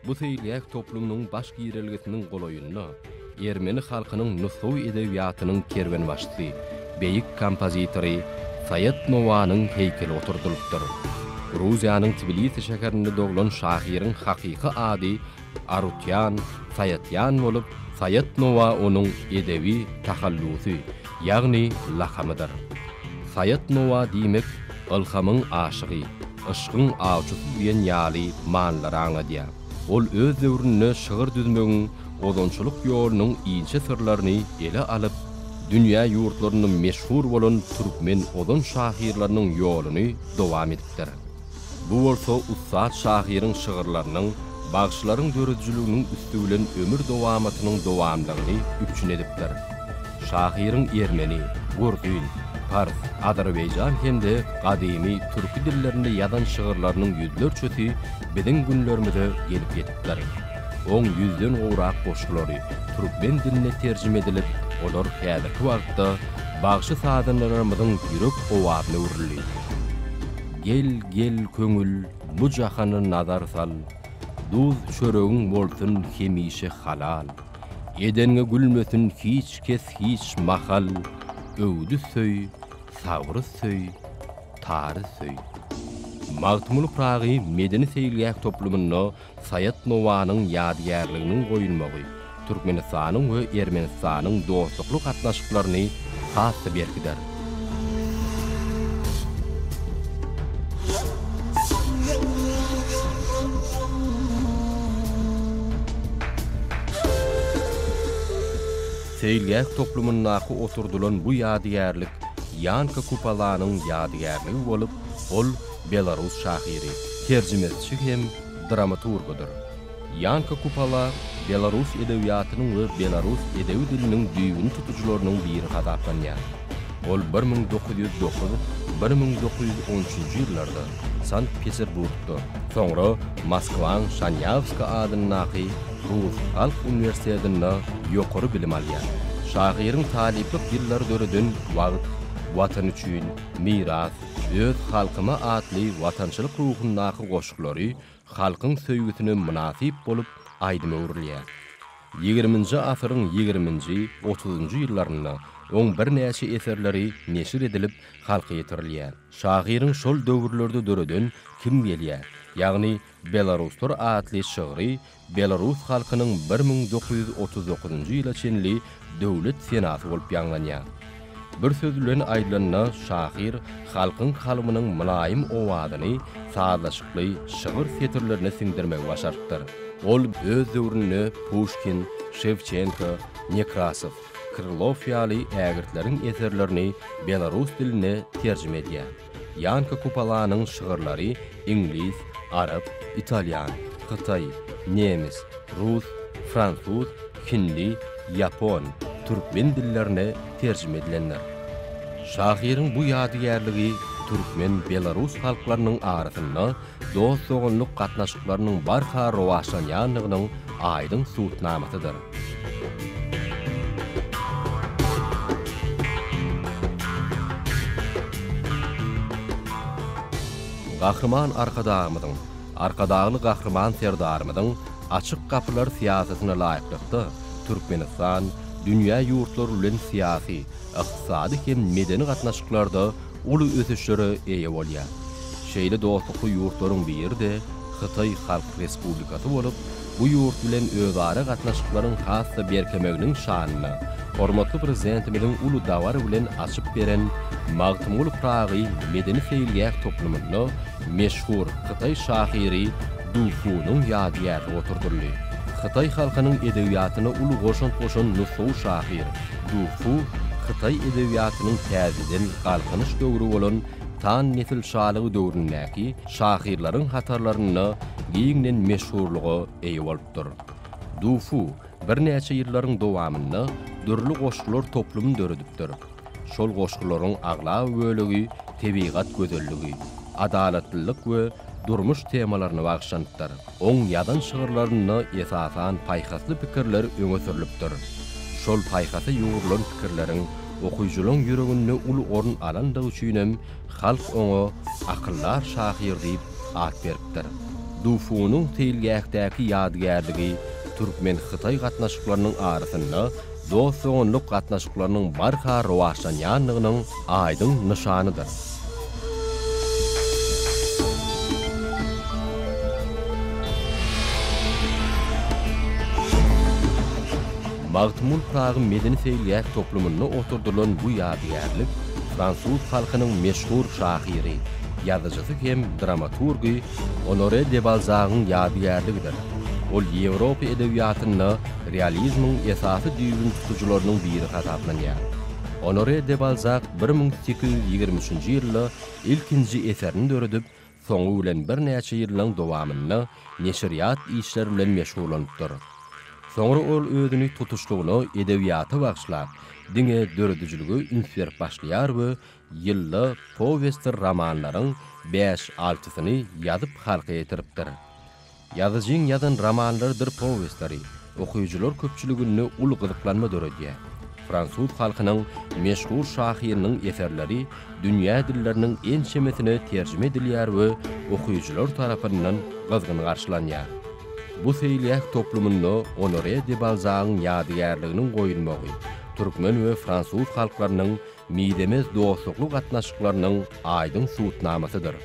Bu seýlek toplumyň baş giýrelgesiniň goloýuny, Ermeni halkynyň nusraw edebiýatynyň kerwenbaşçysy, beýik kompozitory Sayat Novanyň heýkeli oturdulypdyr. Gruziýanyň Tbilisi şäherinde doglan şahyryň hakyky ady Arutyan Sayatyan bolup, Sayat Nova onuň edebi tahallusy, ýagny lakamydyr. Sayat Nova diýmek ilhamyň aşygy, ışgyň awçysy diýen ýaly manlaraňa diýär. Ol öz döwründe şygyr düzmegiň ozonçylyk ýolunyň iňçe sırlaryny ele alyp, dünýä ýurtlaryny meşhur bolan türkmen ozon şahyrlarynyň ýoluny dowam etipdir. Bu bolsa ustad şahyryň şygyrlarynyň, bagşylaryň döredijliginiň üstü bilen ömür dowamatynyň dowamlygyny üçin edipdir. Şahyryň Ermeni, Gürgün, Fars, Azerbaýjan hemde gadymy türk dillerinde ýazan şygyrlarynyň ýüzlerçesi biziň günlerimizde gelip ýetipdir. 100den gowrak goşgulary türkmen diline terjime edilip, olar häzirki wagtda bagşy sadanlarymyzyň ýürek owazyny urilýär. Gel gel köngül bu jahany nazar sal, duz çöregiň bolsun hemişe halal. Edenge gülmesin hiç kes hiç mahal, öwdü söy, sabry söy, tary söy. Magtymly pragy medeni seýilýek toplumyna Sayat Novanyň ýadygarlygynyn goýulmagy, Türkmenistanyň we Ermenistanyň dostlukly gatnaşyklaryny hasy berkidir. Seýilýek toplumynaky oturdulan bu ýadygarlyk Yanka Kupalanyň ýadygarlygy bolup, ol Belarus şahyry, terjimesi hem dramaturgudur. Yanka Kupala Belarus edebiýatynyň we Belarus edebi diliniň düýgün tutujularynyň biri hasaplanýar. Ol 1909-1913 ýyllarda Sankt-Peterburgda, soňra Moskwaň Shanyavska adyny Rus Halk Uniwersitetinde ýokary bilim alýar. Şahyryň taliplik ýyllary döredin wagt, watan üçin, miras, öz halkyma atly watançylyk ruhundaky goşgulary halkyň söýgüsine münasip bolup aýdyma urilýär. 20-nji asyryň 20-nji, 30-njy ýyllarynda oň bir näçe eserleri neşir edilip halka ýetirilýär. Şahyryň şol döwürlerde döredin kim gelýär? Ýagny Belaruslar atly şygyry Belarus halkynyň 1939-njy ýyla çenli döwlet senasy bolup ýanglanýar. Bir söz bilen aýdylanyna şahyr halkyň kalmynyň mülayim owazyny sazlaşykly şygyr setirlerine siňdirmek başardyr. Ol öz döwründe Pushkin, Shevchenko, Nekrasov, Krylov ýaly ägirtleriň eserlerini Belarus diline terjime edýär. Yanka Kupalanyň şygyrlary ingliz, arab, italyan, Xitay, nemis, rus, fransuz, hindi, yapon, türkmen dillerine terjime edilenler. Şahyryň bu ýadygarlygy türkmen Belarus halklarynyň arasynda dost soňunluk gatnaşyklarynyň barha rowaşlanýanlygynyň aýdyn suwtnamasydyr. Gahrman arkadağımyzyň, arkadağly gahrman serdarymyzyň açyk kapylar siýasatyna laýyklykda Türkmenistan dünýä ýurtlary bilen siýasy, ykdysady hem medeni gatnaşyklarda uly ösüşlere eýe bolýar. Şeýle dostlukly ýurtlaryň birinde Xitay Halk Respublikasy bolup, bu ýurt bilen özara gatnaşyklaryň hasy berkemeginiň şanyny hormatly prezidentimiň uly dawary bilen açyp beren Magtymly pragy medeni seýilýek toplumyny meşhur Xitay şahyry Dufunyň ýadygarlygy oturdurly. Xitay halkynyň edebiýatyna uly goşan nusraw şahyr Dufu Xitay edebiýatynyň täzeden galkynyş döwrü bolan tan nesil şalygy döwründäki şahyrlaryň hatarlaryny giňden meşhurlugy eýe bolupdyr. Dufu bir näçe ýyllaryň dowamynda dürli goşgular toplumyny döredipdir. Şol goşgularyň aglaw bölegi tebigat gözelligi, adalatlylyk we durmuş temalaryny bagşandyr. Oň ýazan şygyrlaryny esasan paýhasly pikirler öňe sürilipdir. Şol paýhasy ýurulan pikirleriň okuyuculuň ýüreginde uly orun alandygy üçin halk oňa akyllar şahyr diýip at beripdir. Dufunun teýilgäkdäki ýadygärligi Türkmen-Hytaý gatnaşyklarynyň arasynda dost-soňluk gatnaşyklarynyň barha rowaşlanýanlygynyň aýdyň nyşanydyr. Magtymul Prag medeni feýilýät toplumyna oturdulan bu ýadygärlik Fransuz halkynyň meşhur şahyry, ýazyjysy hem dramaturgy Honoré de Balzac'yň ýadygärligidir. Ol Ýewropa edebiýatyna realizmiň esasy düýbün tutucularynyň biri hasaplanýar. Honoré de Balzac 1823-nji ýylda ilkinji eserini döredip, soňu bilen bir näçe ýylyň dowamyna neşriýat işleri bilen meşgullanıpdyr. Soňra ol özüni tutuşlugyny edebiýata bagşlap, diňe döredijiligi ünsberip başlaýar we ýylda powest romanlaryň 5-6syny ýazyp halka getiripdir. Ýazyjyň ýazan romanlardyr powestlary, okuýjylar köpçüligini ul gyzyklanma döredýär. Fransuz halkynyň meşhur şahyrynyň eserleri dünýä dilleriniň en şemesine terjime edilýär we okuýjylar tarapyndan gyzgyn garşylanýar. Bu feýilýät toplumunda Honoré de Balzac'yň ýadygärliginiň goýulmagy, türkmen we fransuz halklarynyň midemez dostluk gatnaşyklarynyň aýdyň suwutnamasydyr.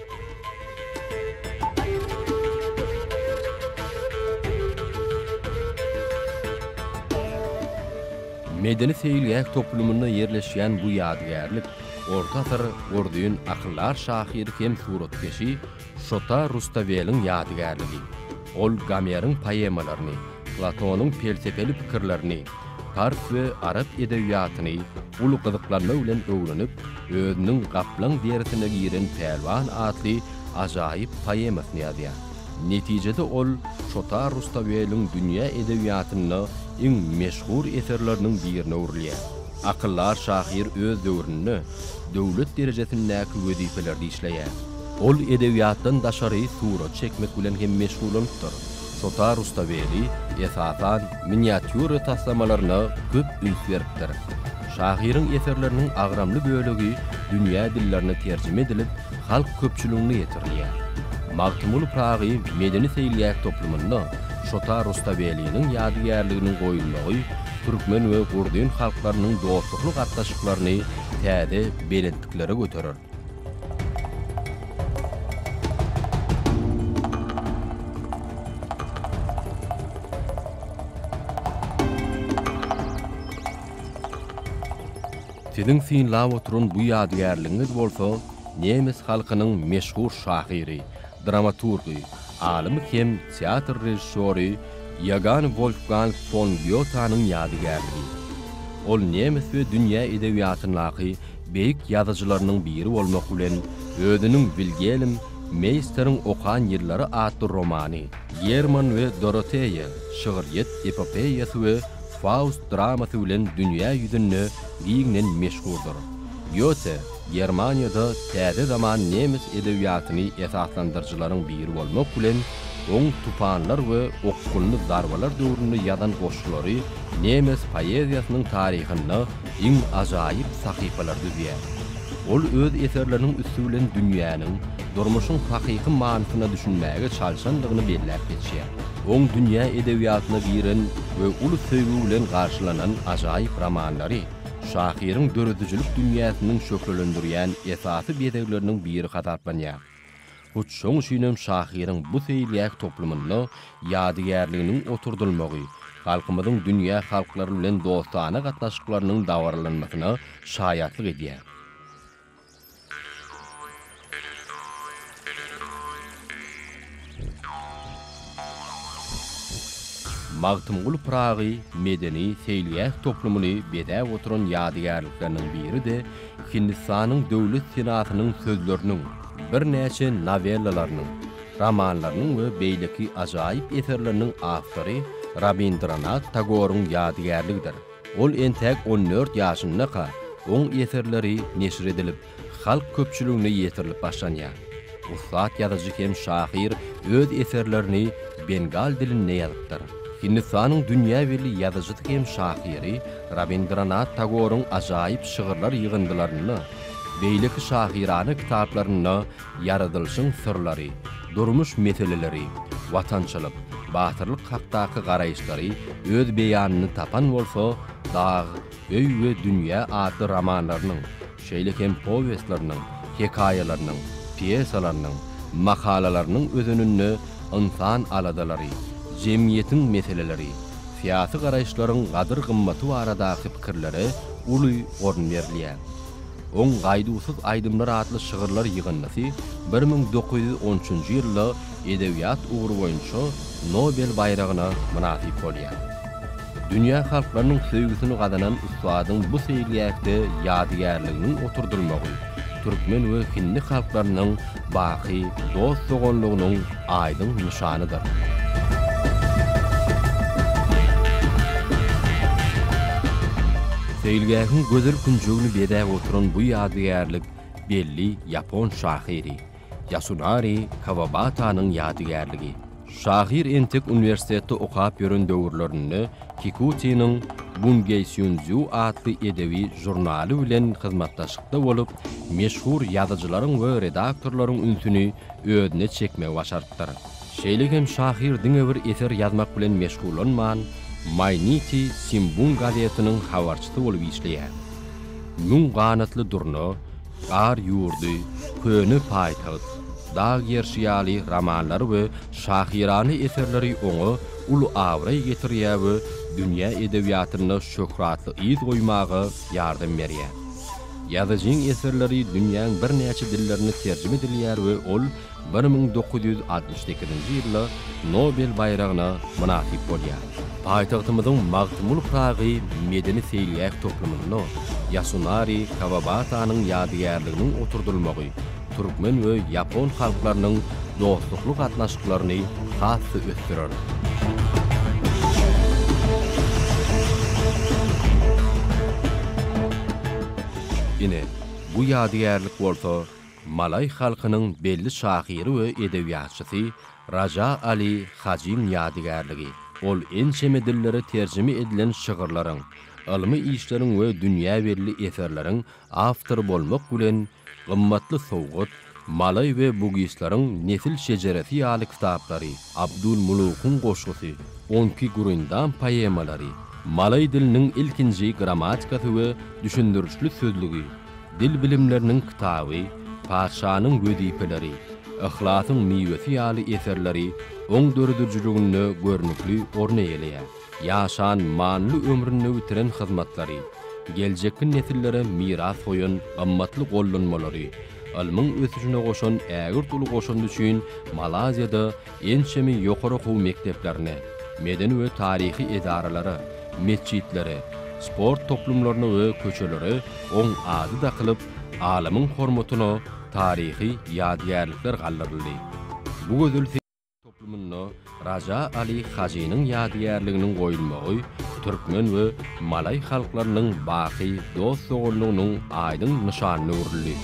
Medeni feýilýät toplumunda ýerleşýän bu ýadygärlik orta asr gördüğün akıllar şahyry hem suratkeşi Şota Rustavelyň ýadygärligi. Ol Gameryň poemalaryny, Platonyň felsefeli pikirlerini, Fars we Arap edebiýatyny ulu gyzyklanma bilen öwrenip, özüniň gaplan dersine giren Pelwan adly ajaýyp poemasyny ýazýar. Netijede ol Şota Rustavelyň dünýä edebiýatyna iň meşhur eserleriniň birine urilýär. Akıllar şahyr öz döwründe döwlet derejesindäki wezifelerde işleýär. Ol edebiýatdan daşary surat çekmek bilen hem meşgullanıpdyr. Şota Rustaveli esasan miniatür taslamalaryna köp üns beripdir. Şahyryň eserleriniň agramly bölegi dünýä dillerine terjime edilip, halk köpçüligine ýetirilýär. Magtymul Pragy medeni feýilýät toplumunda Şota Rustaveliň ýadygärliginiň goýulmagy türkmen we gurdyn halklarynyň dostluk gatnaşyklaryny täze belentliklere göterir. Sizin finlap oturun bu ýadygärligiňiz bolsa, Nemes halkynyň meşhur şahyry, dramaturgy, alymy hem teatr rejissöri Johann Wolfgang von Goethe'nyň ýadygärligi. Ol Nemes we dünýä edebiýatynyň beýik ýazyjylarynyň biri bolmak bilen özüniň bilgelim Meisterin okan ýyllary adly romany, German we Dorothea, şygyryet epopeýasy we Faust dramasy bilen dünýä ýüzünde giňen meşhurdur. Goethe, Germaniýada täze zaman Nemes edebiýatyny esaslandyrjylaryň biri bolmak bilen oň tupanlar we okkulny darbalar döwründe ýazan goşulary Nemes poeziýasynyň taryhynda iň ajaýyp sahypalar düzýär. Ol öz eserleriniň üstü bilen dünýäniň, durmuşyň hakyky manysyna düşünmäge çalşandygyny belläp geçýär. Oň dünýä edebiýatyna giren we uly söýgü bilen garşylanan ajaýyp romanlary şahyryň döredijlik dünýäsiniň şöklendirýän esasy bedegleriniň biri hasaplanýar. Şoň şünem şahyryň bu feýilýät toplumunda ýadygärliginiň oturdulmagy, halkymyzyň dünýä halklary bilen dostana gatnaşyklarynyň dawarlanmasyna şaýatlyk edýär. Magtymul Pragy medeni feýilýät toplumyny bedäp oturan ýadygärlikleriň biri de Hindistanyň döwlet senatynyň sözleriniň, bir näçe novellalarynyň, romanlarynyň we beýleki ajaýyp eserleriniň awtory Rabindranath Tagore'ň ýadygärligidir. Ol entäk 14 ýaşynda oň eserleri neşr edilip, halk köpçüligine ýetirilip başlanýar. Ustat ýazyjy hem şahyr öz eserlerini Bengal dilinde ýazypdyr. Hindistanyň dünýä belli ýazyjy hem şahyry Rabindranath Tagore'ň ajaýyp şygyrlar ýygyndylaryny beýleki şahirany kitaplarına yaradylşyň sırlary, durmuş meseleleri, watançylyk, batyrlyk hakdaky garaýşlary öz beýanyny tapan bolsa, Dağ, Öý we Dünýä adly romanlarynyň, şeýlekem powestlarynyň, hekaýalarynyň, piyesalarynyň, makalalarynyň özününni insan aladalary, jemgyýetiň meseleleri, siyasi garaýşlaryň gadyr gymmaty baradaky pikirleri uly orun berilýär. On gaýdusuz aýdymlar adly şygyrlar ýygynnysy 1913-nji ýylda edebiýat ugru boýunça Nobel bayragyna munasip bolýar. Dünýä halklarynyň söýgüsini gazanan ustadyň bu seýlýäkde ýadygärliginiň oturdylmagy, türkmen we hindi halklarynyň baky, dost sogonlygynyň aýdym nişanydyr. Seýlgäkiň gözel künjügini bedäp oturan bu ýadygärlik belli Yapon şahyry Yasunari Kawabatanyň ýadygärligi. Şahir entek universitetde okap ýören döwürlerini Kikuti'niň Bungeisünju adly edebi jurnaly bilen hyzmatdaşykda bolup, meşhur ýazyjylaryň we redaktorlaryň ünsüni ödüne çekme başardyr. Şeýlegem şahir diňe bir eser ýazmak bilen meşgulanman, Mayniti Simbun gazetiniň habarçysy bolup işleýär. Müň ganatly durna, gar ýurdy, köni paýtagyt, dağ ýerşiýaly romanlary we şahirany eserleri oňa ulu awray getirýär we dünýä edebiýatyna şöhratly iz goýmagy ýardam berýär. Ýazyjyň eserleri dünýäň bir näçe dillerini terjime edilýär we ol 1968-nji ýylda Nobel bayragyna munasip bolýar. Paýtagtymyzyň magtymul Pragy medeni seýlýäk toplumyny Yasunari Kawabatanyň ýadygärliginiň oturdylmagy, türkmen we Yapon halklarynyň dostlukly gatnaşyklaryny hasy ötdirer. Ine bu ýadygärlik bolsa, Malay halkynyň belli şahyry we edebiýatçysy Raja Ali Hajim ýadygärligi. Ol ençeme dillere terjime edilen şygyrlaryň, ilmi işleriň we dünýä belli eserleriň awtory bolmak bilen gymmatly sowgat, Malay we bugislaryň nesil şejereti ýaly kitaplary, Abdul Muluk'un goşgusy, 12 gurundan poemalary, Malay diliniň ilkinji gramatikasy we düşündürüşli sözlügi, dil bilimleriniň kitaby, Paşanyň wedipeleri, Ihlasın miwesi ýaly eserleri oň döredüjligini görnükli orna ýelýär. Ýaşan manly ömrüni bitiren hyzmatlary, geljekki nesillere miras goýan gymmatly gollanmalary, ilmiň ösüşine goşan ägir tuly goşan üçin Malaziýada ençemi ýokary okuw mekdeplerine, medeni we taryhy edaralary, mesçitlere, sport toplumlaryny we köçeleri oň ady da kılıp alamyň hormatyna taryhy ýadygärlikler gallyryldy. Bu gözel toplumyna Raja Ali Hajimyň ýadygärliginiň goýulmagy türkmen we Malay halklarynyň baky dost sogonlygynyň aýdym nişanyny urildi.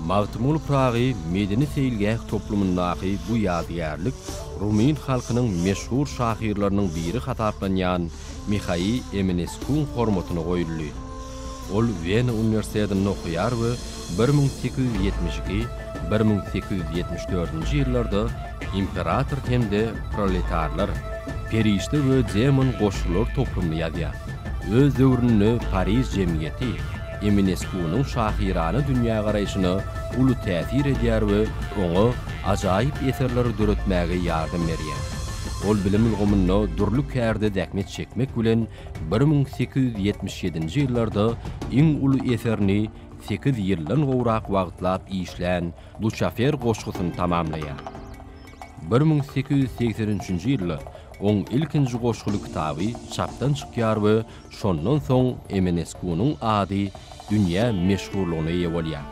Magtymul Pragy medeni seýlgäk toplumyndaky bu ýadygärlik Rumin halkynyň meşhur şahirlarynyň biri hataplanýan Mikhail Eminescuň hormatyna goýuldy. Ol Wien Universitetinde okuýar we 1872-1874-nji ýyllarda imperator hemde proletarlar, perişte we zemin goşgular toplumy ýazýar. Öz döwründe Paris jemgyýeti Eminescunyň şahirany dünýä garaýşyna uly täsir edýär we oňa ajaýyp eserler döretmäge ýardam berýär. Ol bilim ilgimini durly kärde däkmet çekmek bilen 1877-nji ýyllarda iň uly eserini 8 ýyldan gowrak wagtlap işlän Luchafer goşgusyny tamamlaýar. 1883-nji ýylda oň ilkinji goşguly kitaby çapdan çykýar we şondan soň Eminescunyň ady dünýä meşhurlygyna ýa bolýar.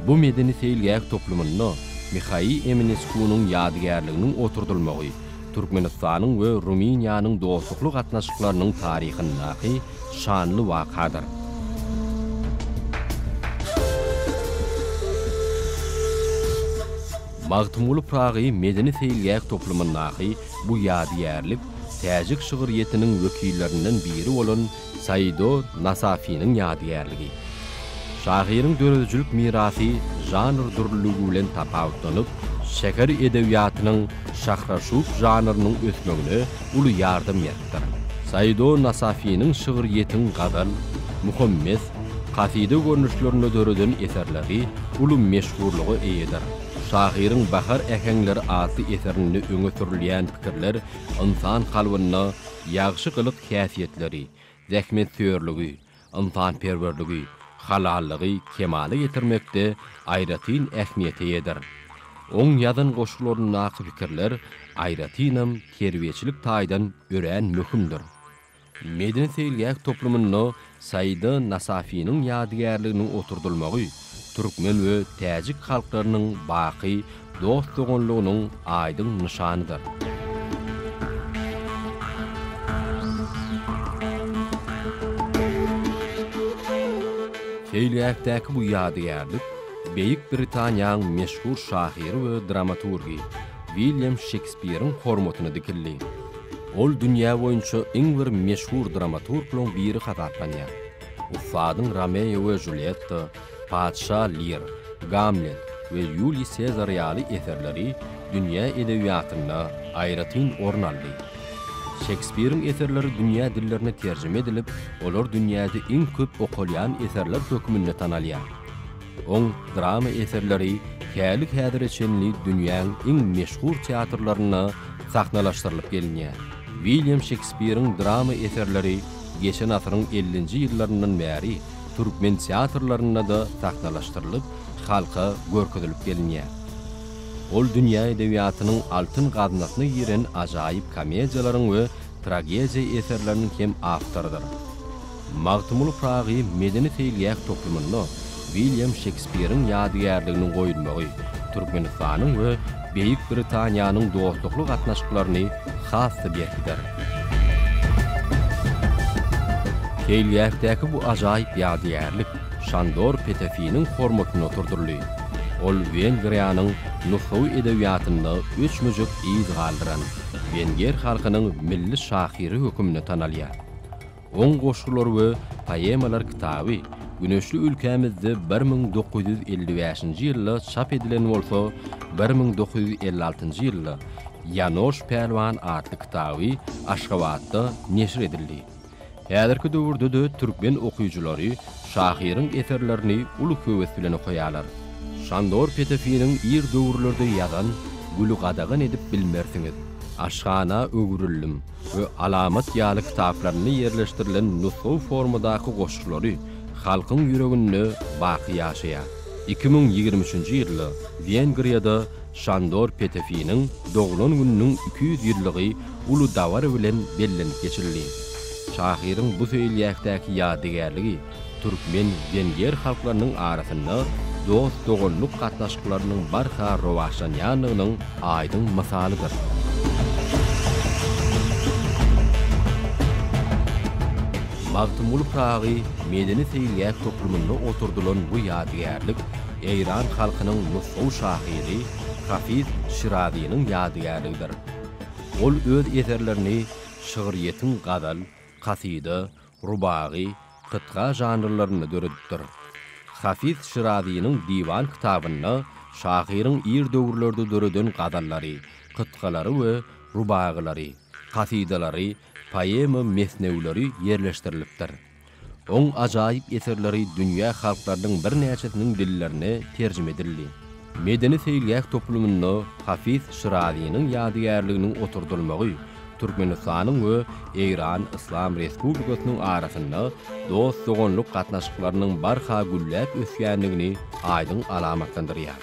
Bu medeni seýlgäk toplumyny Mikhail Eminescunyň ýadygärliginiň oturdylmagy, Türkmenistanyň we Ruminiýanyň dostlukly gatnaşyklarynyň taryhyndaky şanly wakadyr. Magtymul Pragy medeni seýlgäk toplumyndaky bu ýadygärlik täjik şygyriyetiniň wekillerinden biri bolan Saido Nasafi'nin ýadygerligi. Şahyryň döredijlik mirasy janr durlugy bilen tapawutlanyp, şeker edebiýatynyň şahraşuk janrynyň ösmegine uly ýardam berdi. Saido Nasafi'nin şygyriyetiň gadal, muhammes, kaside görnüşlerini döreden eserleri uly meşhurlugy eýeder. Şahyryň bahar äheňleri adly eserini öňe sürilýän pikirler insan kalbyna ýagşy gylyk häsiýetleri, zähmetçörlügi, insanperwerligi, halallygy kemale getirmekde aýratyn ähmiýeti eder. Oň ýazan goşularyň naky pikirler aýratynam terbiýeçilik taýdan örän möhümdir. Medeni seýilýäk toplumyny Saido Nasafi'nin ýadygerligini oturdulmagy Türkmen we täjik halklarynyň baky dostlugynyň aýdyn nişanydyr. Seýilýäkdäki bu ýadygerlik Beýik Britaniýanyň meşhur şahyry we dramaturgy William Shakespeare'in hormatyna dikildi. Ol dünýä boýunça iň bir meşhur dramaturglaryň biri hataplanýar. Ufadyň Romeo we Julietta, Padşah Lear, Hamlet we Julius Caesar ýaly eserleri dünýä edebiýatyna aýratyn orun aldy. Shakespeare'in eserleri dünýä dillerine terjime edilip, olar dünýäde iň köp okulýan eserler hökmünde tanalýar. Oň drama eserleri hälik hädireçenli dünýäň iň meşhur teatrlaryna sahnalaşdyrylyp gelinýär. William Shakespeare'in drama eserleri geçen asyryň 50-nji ýyllaryndan bäri Türkmen teatrlaryna da sahnalaşdyrylyp, halka görkezilip gelinýär. Ol dünýä edebiýatynyň altyn gaznasyny ýeren ajaýyp komediýalaryň we tragediýa eserleriniň hem awtorydyr. Magtymul Pragy medeni seýilýäk toplumyny William Shakespeare'in ýadygerligini goýulmagy, Türkmenistanyň we Beýik Britaniýanyň dostlukly gatnaşyklaryny hasy berkidir. Seýilýäkdäki bu ajaýyp ýadygerlik Şandor Petefi'nin hormatyna oturdurly. Ol Wengriýanyň nufwy edebiýatyny öçmüjük iz galdyran Wenger halkynyň milli şahyry hökmüne tanalýar. Oň goşgulary we poemalar kitaby Güneşli ülkemizde 1955-nji ýylda çap edilen bolsa, 1956-njy ýylda Ýanoş Pelwan adly kitaby Aşgabatda neşir edildi. Häzirki döwürde de türkmen okuyjulary şahyryň eserlerini uly höwes bilen okuýarlar. Şandor Petefi'nin ir döwürlerde ýazan Gülü gadagan edip bilmersiňiz. Aşgana öwrüldüm we alamat ýaly kitaplaryny ýerleşdirilen nusxy formadaky goşgulary halkyň ýüreginde baky ýaşaýar. 2023-nji ýylda Wengriýada Şandor Petefi'nin doglan gününiň 200 ýyllygy uly dawar bilen bellenip geçirildi. Şahyryň bu seýilýäkdäki ýadygerligi türkmen Wenger halklarynyň arasynda dost dogonluk gatnaşyklarynyň barha rowaşanýanynyň aýdyn mysalydyr. Magtymul Pragy medeni seýilýäk toplumynda oturdulan bu ýadygerlik Eýran halkynyň nufwy şahyry Hafiz Şiraziýanyň ýadygerligidir. Ol öz eserlerini şygyriyetiň gadal, kaside, rubagy, qıtga janrlaryna döredipdir. Hafiz Şiraziýanyň diwan kitabyna şahyryň ir döwürlerde döreden gadallary, qıtgalary we rubagylary, kasidalary, poema mesnewleri ýerleşdirilipdir. Oň ajaýyp eserleri dünýä halklarynyň bir näçesiniň dillerine terjime edildi. Medeni seýilýäk toplumyny Hafiz Şiraziýanyň ýadygerliginiň oturdulmagy Türkmenistanyň we Eýran Islam Respublikasynyň arasynda dost dogonluk gatnaşyklarynyň barha gülläp ösýänligini aýdyn alamatlandyrýar.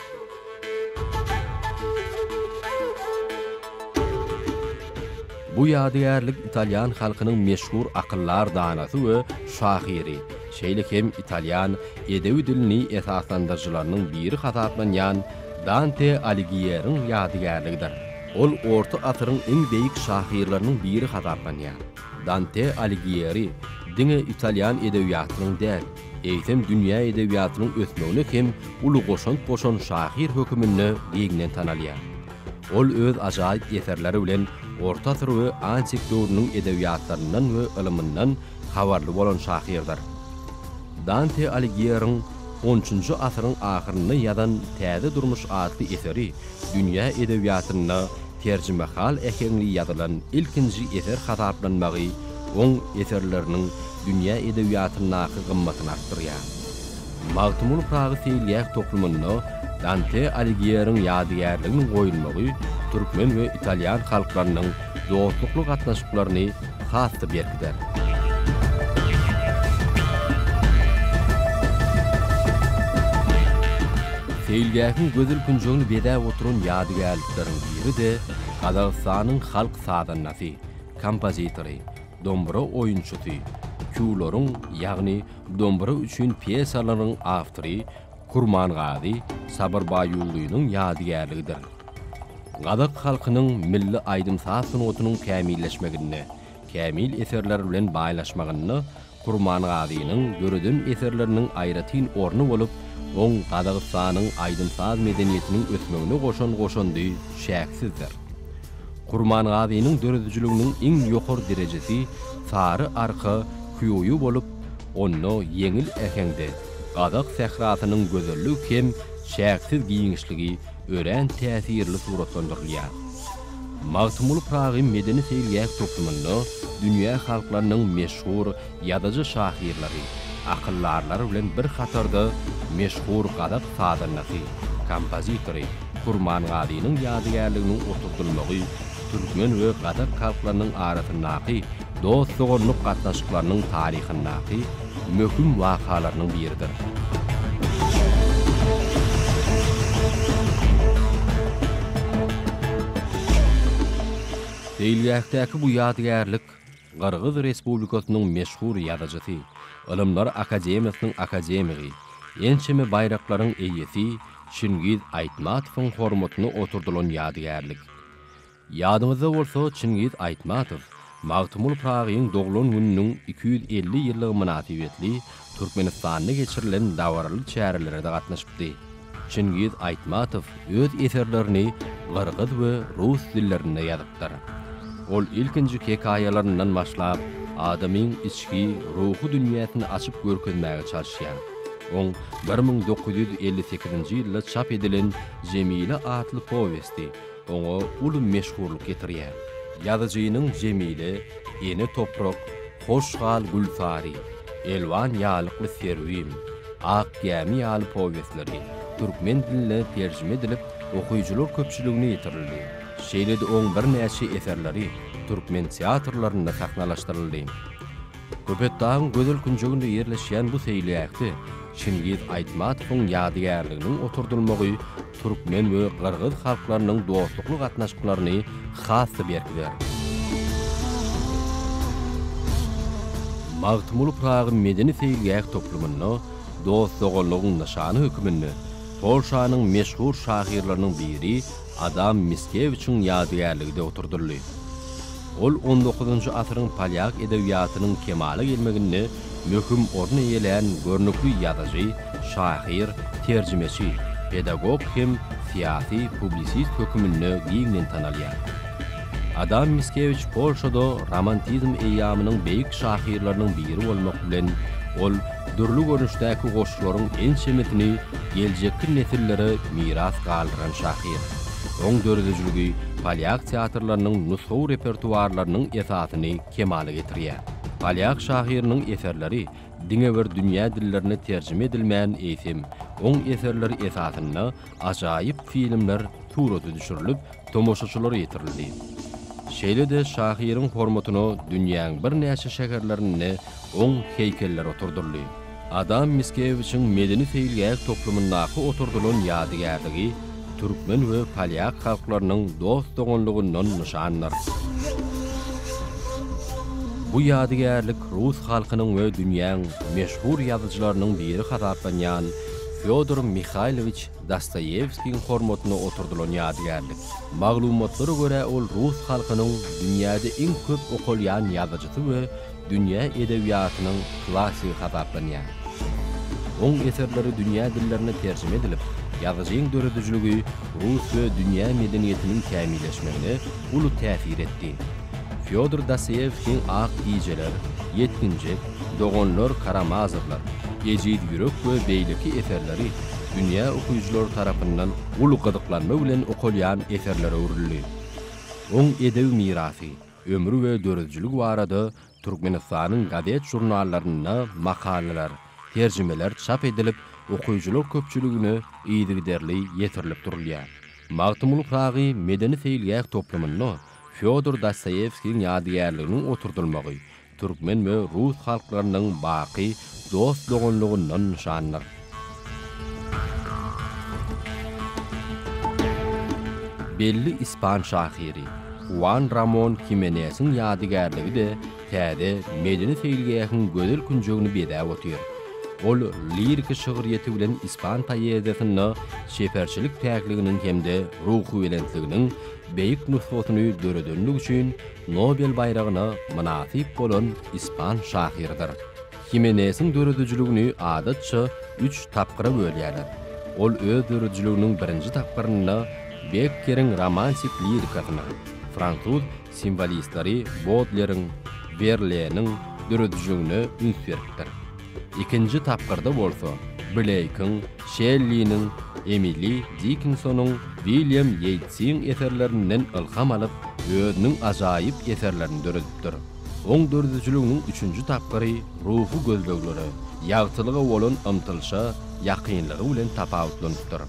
Bu ýadygerlik Italyan halkynyň meşhur akyllar danasy we şahyry, şeýle hem Italyan edebi dilini esaslandyrjylarynyň biri hataplanýan Dante Alighieri'ň ýadygerligidir. Ol orta asyryň iň beýik şahyrlarynyň biri hataplanýar. Dante Alighieri diňe Italyan edebiýatynyň däl, eýsem dünýä edebiýatynyň ösmegine hem uly goşan şahyr hökmünde giňden tanalýar. Ol öz ajaýyp eserleri bilen Orta Asr we antik döwrüniň edebiyatlarından we ilminden habarly bolan şahyrdyr. Dante Alighieri'ň 13-nji asyryň ahyrynda ýazan Täze durmuş adly eseri dünýä edebiýatyna terjime hal ekeni ýazylan ilkinji eser hataplanmagy oň eserleriniň dünýä edebiýatyna gymmatyny artdyrýar. Magtumul Pragy Seýlýäk toplumyna Dante Alighieri'ň ýadygärligini goýulmagy türkmen we italyan halklarynyň dostlukly gatnaşyklaryny hasty berkdir. Seýlýäkiň gözül günjüňi bedäp oturan ýadygärlikleriň biri de Gazagystanyň halk sadanasy, kompozitory, dombra oýunçusy, küýlerin, ýagny dombra üçin piyesalaryň awtory Kurman Gazi Sabir Baýullynyň ýadygärligidir. Gazak halkynyň milli aýdymsaz sunutynyň kämilleşmegine, kämil eserler bilen baýlaşmagyny Kurman Gazinyň görüden eserleriniň aýratyn orny bolup, oň Gazagystanyň aýdymsaz medeniýetiniň ösmegine goşandy şäksizdir. Kurman Gazinyň döredijiliginiň iň ýokary derejesi sary arka küýüýü bolup, onu yeňil ekende Gazak sehrasynyň gözelligi hem şäksiz giýinişligi ören täsirli suratlandyrylýar. Magtumul Pragy medeni seýlýäk toplumyny dünýä halklarynyň meşhur ýazyjy şahyrlary, akyllarlar bilen bir hatarda meşhur Gazak sadanasy, kompozitory Kurman Gazinyň ýadygärliginiň oturdylmagy türkmen we Gazak halklarynyň arasyndaky dostlugynyň gatnaşyklarynyň taryhyndaky möhüm wakalarynyň biridir. Seýlýäkdäki bu ýadygärlik Gyrgyz Respublikasynyň meşhur ýazyjysy, Ilimler Akademiýasynyň akademigi, ençeme bayraklaryň eýesi Çingiz Aýtmatowyň hormatyna oturdulan ýadygärlik. Ýadyňyzda bolsa Çingiz Aýtmatow Magtumul Pragyň doglan gününiň 250 ýyllygy münasibetli Türkmenistanda geçirilen dawarly çärelerinde gatnaşypdy. Çingiz Aýtmatow öz eserlerini Gyrgyz we rus dillerinde ýazypdyr. Ol ilkinji hekaýalaryndan başlap adamyň içki ruhu dünýäsini açyp görkezmäge çalışýar. Oň 1958-nji ýylda çap edilen Jemile adly powesti oňa uly meşhurlyk getirýär. Ýazyjynyň Jemile, Ene toprak, Hoşgal Gülfari, Elwan ýalykly serwim, Ak Gämi ýaly powestleri türkmen diline terjime edilip okuyucular köpçüligine ýetirildi. Şeýlede oň bir näçe eserleri türkmen teatrlarynda saknalaşdyryldy. Köpetdağın gözül günjüginde ýerleşýän bu seýlýäkde Çingiz Aýtmatowyň ýadygärliginiň oturdylmagy türkmen we Gyrgyz halklarynyň dostlukly gatnaşyklaryny hasty berkdir. Magtumul Pragy medeni seýlýäk toplumyny dostlugyň nişany hökümini Polşanyň meşhur şahyrlarynyň biri Adam Mickiewicziň ýadygärliginde oturdyldy. Ol 19-njy asyryň polyak edebiýatynyň kemale gelmeginde möhüm orny ýelen görnükli ýazyjy, şahyr, terjimesi, pedagog hem siýasy publisist hökümini giňden tanalýar. Adam Mickiewicz Polşada romantizm eýamynyň beýik şahyrlarynyň biri bolmak bilen ol dürli görnüşdäki goşularyň ençemetini geljekki nesillere miras galdyran şahyr. Oň döredijiligi polyak teatrlarynyň nusxaw repertuarlarynyň esasyny kemale getirýär. Polyak şahyrynyň eserleri diňe bir dünýä dillerine terjime edilmän eýsem, oň eserleri esasyna ajaýyp filmler suraty düşürilip, tomoşaçylara ýetirildi. Şeýlede şahyryň hormatyna dünýäň bir näçe şäherlerinde oň heýkeller oturdyldy. Adam Mickiewicziň medeni seýlýäk toplumyndaky oturdulan ýadygärligi türkmen we polyak halklarynyň dostlugynyň nişanlar. Bu ýadygärlik Rus halkynyň we dünýäň meşhur ýazyjylarynyň biri hataplanýan Fyodor Mikhailovich Dostoyevskiň hormatyna oturdulan ýadygärlik. Maglumatlara görä ol Rus halkynyň dünýäde iň köp okulýan ýazyjysy we dünýä edebiýatynyň klassik hataplanýar. Oň eserleri dünýä dillerine terjime edilip, ýazyjyň döredijiligi Rus we dünýä medeniýetiniň kämilleşmegine uly täsir etdi. Fyodor Dostoyevskiň ak ijeler, yetkinjek, dogonlar Karamazovlar, Ejid Yürek we beýleki eserleri dünýä okuýjylary tarapyndan uly gyzyklanma bilen okulýan eserlere urildi. Oň edebi mirasy, ömrü we döredijiligi barada Türkmenistanyň gadet jurnallaryna makaleler, terjimeler çap edilip okuyucular köpçülüğüne iýdirderli ýetirilip durilýar. Magtymul Pragy medeni feýilgäk toplumyny Fyodor Dostoyevskiň ýadygärliginiň oturdylmagy türkmen we rus halklarynyň baky dost dogonlygyndan nişanlar. Belli ispan şahiri Juan Ramon Jimenez'in ýadygärligi de täze medeni feýilgäkiň gözel künjegini bedäp otýar. Ol lirik şygyriyeti bilen ispan taýedatyny şeferçilik tägliginiň hemde ruhy welentliginiň beýik nüfusyny döredenlik üçin Nobel bayragyna münasip bolan ispan şahiridir. Jimenez'in döredijligini adatça 3 tapgyra bölýärler. Ol öz döredijliginiň birinji tapgyryny Becker'in romantik lirikasyna, Fransuz simbolistleri Baudelaire'in, Verlaine'in döredijligine üns beripdir. İkinci tapgyrda bolsa, Blake'in, Shelley'nin, Emily Dickinson'un, William Yeats'in eserlerinden ilham alyp özüniň ajaýyp eserlerini döredipdir. Oň döredijliginiň üçünji tapgyry ruhy gözlegleri, ýagtylyga bolan ymtylşa, ýakynlygy bilen tapawutlanypdyr.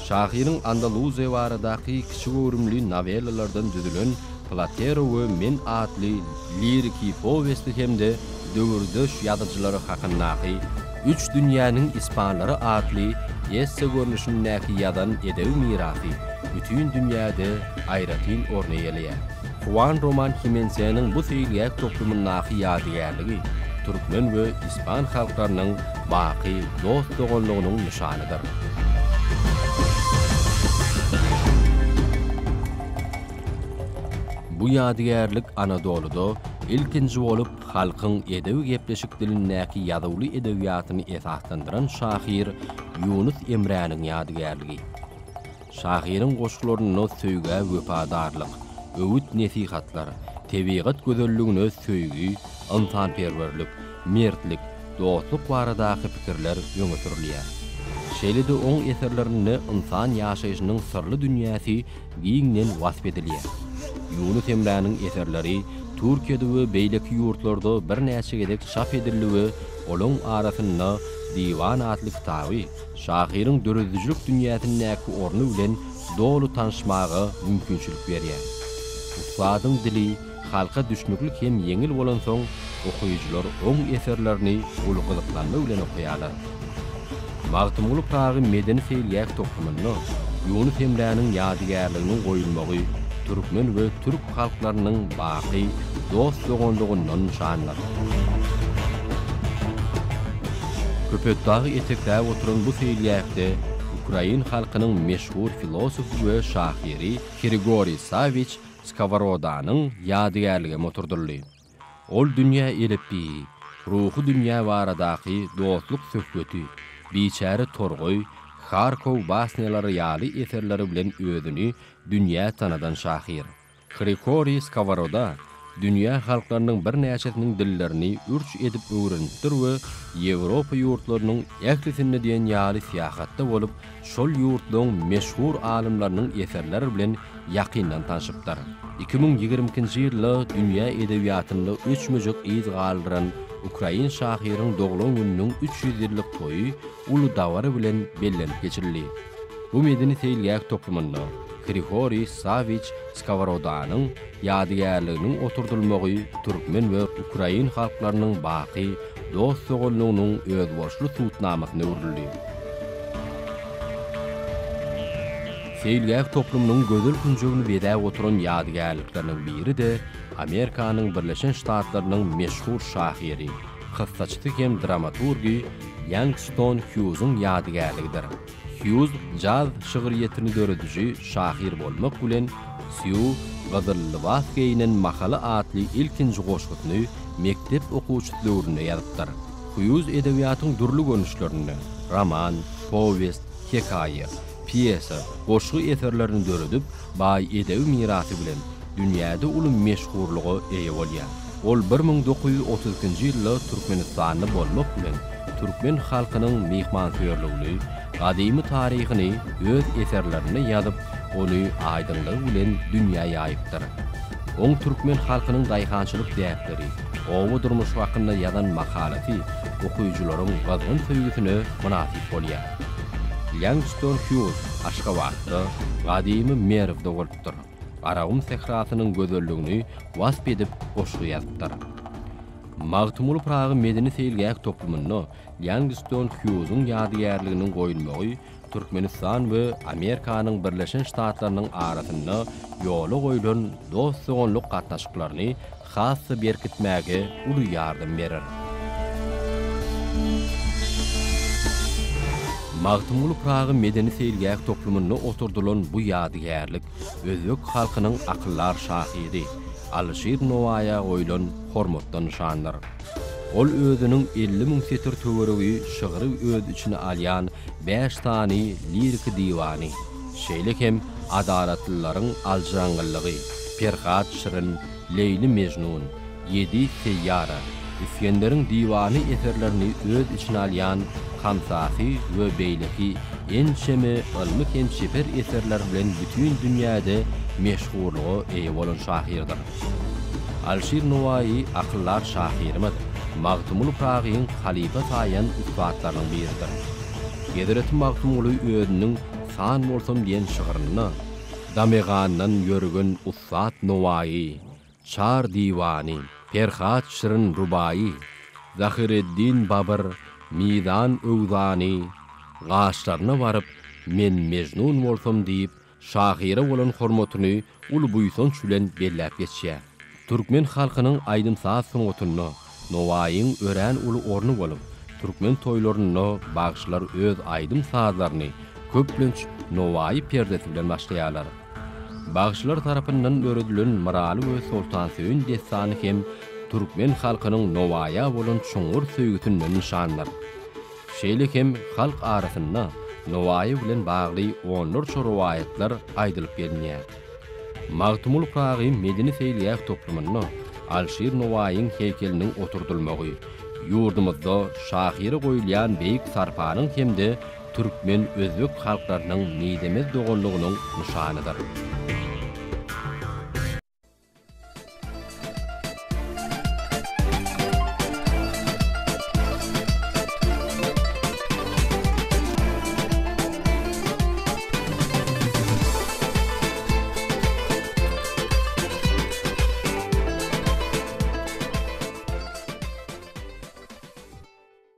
Şahiriň Andaluziýa baradaky kiçik öwrümli novellalardan düzülen Platero we Men adly liriki powesti hemde döwürdöş ýazyjylary hakyndaky 3 dünýäniň ispanlary adly esse görnüşindäki ýadan edebi mirasy bütün dünýäde aýratyn orny ýelýär. Juan Ramon Jimenez'in bu feýilgäk toplumyndaky ýadygärligi türkmen we ispan halklarynyň baky dost dogonlygynyň nişanydyr. Bu ýadygärlik Anadoluda ilkinji bolup halkyň edebi gepleşik dilindäki ýazyly edebiýatyny esaslandyran şahir Yunus Emräniň ýadygärligi. Şahiriň goşgularyny söýgä wepadarlyk, öwüt nesihatlar, tebigat gözelligine söýgi, ynsanperwerlik, mertlik, dostluk baradaky pikirler ýöne sürilýär. Şeýle-de oň eserlerini insan ýaşaýyşynyň sırly dünýäsi giňden wasp edilýär. Yunus Emräniň eserleri Türkiýede we beýleki ýurtlarda bir näçe gedek çap edilýär. Olaň arasynda Diwan adly kitaby şahiriň döredijlik dünýäsindäki orny bilen dolu tanışmagy mümkinçilik berýär. Ustadyň dili halka düşnüklik hem yeňil bolan soň okuýjylar oň eserlerini uly gyzyklanma bilen okuýarlar. Magtymul Pragy medeni feýilgäk toplumyny Yunus Emräniň ýadygärliginiň goýulmagy türkmen we türk halklarynyň baky dost dogonlygyndan nişanlar. Köpetdagy etekläp oturan bu feýilgäkde Ukrain halkynyň meşhur filosofy we şahiri Grigoriy Savich Skavarodanyň ýadygärligi oturdyldy. Ol dünýä elepi, ruhy dünýä baradaky dostluk söhbeti, biçäre Torgoy, Kharkov basnylary ýaly eserleri bilen özüni dünýä tanadan şahir. Grigoriy Skavaroda dünýä halklarynyň bir näçesiniň dillerini ürç edip öwrenipdir we Ýewropa ýurtlarynyň ýaklysyny diýen ýaly syýahatda bolup, şol ýurtlaryň meşhur alimlarynyň eserleri bilen ýakyndan tanışypdyr. 2022-nji ýylda dünýä edebiýatynda 3 möjek iz galdyran Ukrain şahiriň doglan gününiň 300 ýyllyk toýy uly dawary bilen bellenip geçirildi. Bu medeni feýilgäk toplumynda Grigoriy Savich Skavarodanyň ýadygärliginiň oturdylmagy türkmen we Ukrain halklarynyň baky dost dogonlygynyň özboşly tutnamasyna urildi. Feýilgäk toplumynyň gözel künjegini bedäp oturan ýadygärlikleriň biri de Amerikanyň Birleşen Ştatlarynyň meşhur şahiri, kyssaçy hem dramaturgi Langston Hughes'un ýadygärligidir. Hughes jaz şygyriyetini dörediji şahir bolmak bilen Sue Gadylwaskynyň Mahala adly ilkinji goşgutyny mektep okuwçylygyna ýazypdyr. Hughes edebiýatyň durly görnüşlerini, roman, powest, hekaye, piyesa, goşgy eserlerini döredip, bay edebi mirasy bilen dünýäde uly meşhurlugy eýe bolýar. Ol 1932-nji ýylda Türkmenistanyny bolmak bilen Türkmen halkynyň mehmanpýerligini, gadymy taryhyny öz eserlerine ýazyp, ony aýdynlyk bilen dünýäge ýaýypdyr. Oň Türkmen halkynyň daýhançylyk däpleri, owa durmuş hakynda ýazan makalati okuýjularyň gazgyn söýgüsine munasip bolýar. Livingstone Hughes Aşgabatda gadymy merwde bolupdyr. Aragum sehrasynyň gözelligini wasp edip goşgy ýazypdyr. Magtumul Pragy medeni seýilgäk toplumyny Livingstone Hughes'un ýadygärliginiň goýulmagy Türkmenistan we Amerikanyň Birleşen Ştatlarynyň arasynda ýola goýulan dost soňluk gatnaşyklaryny hasy berkitmäge uly ýardym berer. Magtumul Pragy medeni seýilgäk toplumyny oturdulan bu ýadygärlik özbek halkynyň akyllar şahydy Alşir Nowaýa goýulan hormatdan nişandyr. Ol özüniň 50.000 setir töweregi şygyry öz içine alýan 5 tany lirik diwany, şeýlek hem adalatlylaryň aljangylygy, Ferhat Şirin, Leyli Mejnun, 7 Seyyara, İskenderiň diwany eserlerini öz içine alýan Hamsasy we Beýleki ençeme ilmi hem şeper eserler bilen bütün dünýäde meşhurlugy eýe bolan şahyrdyr. Alşir Nowaýy akyllar şahyrymy, Magtumul Pragyň halifa saýan üstatlarynyň biridir. Gezret Magtumuly özüniň san bolsam diýen şygyryny Damegandan ýörgen ustat Nowaýy, Çar diwany, Ferhat Şirin rubaýy, Zahireddin Babur, Midan Öwzany gaşlaryna baryp men Mejnun bolsam diýip şahyra bolan hormatyny uly buýsan bilen belläp geçýär. Türkmen halkynyň aýdymsaz soňatyny Nowaýyň ören uly orny bolup, Türkmen toýlaryny bagşlar öz aýdym sazlaryny köplenç Nowaýy perdesi bilen başlaýarlar. Bagşlar tarapyndan öredililen Maraly we Sultan Söýün destany hem Türkmen halkynyň Nowaýa bolan çoňur söýgüsiniň nişandyr. Şeýlek hem halk arasynda Nowaýy bilen bagly onlarça riwayetler aýdylyp gelýär. Magtumul Pragy medeni seýilgäk toplumyny Alşir Nowaýyň heykeliniň oturdulmagy, ýurdumyzda şahyry goýulýan beýik sarpanyň hemde Türkmen özbek halklarynyň nidemez doganlygynyň nişanydyr.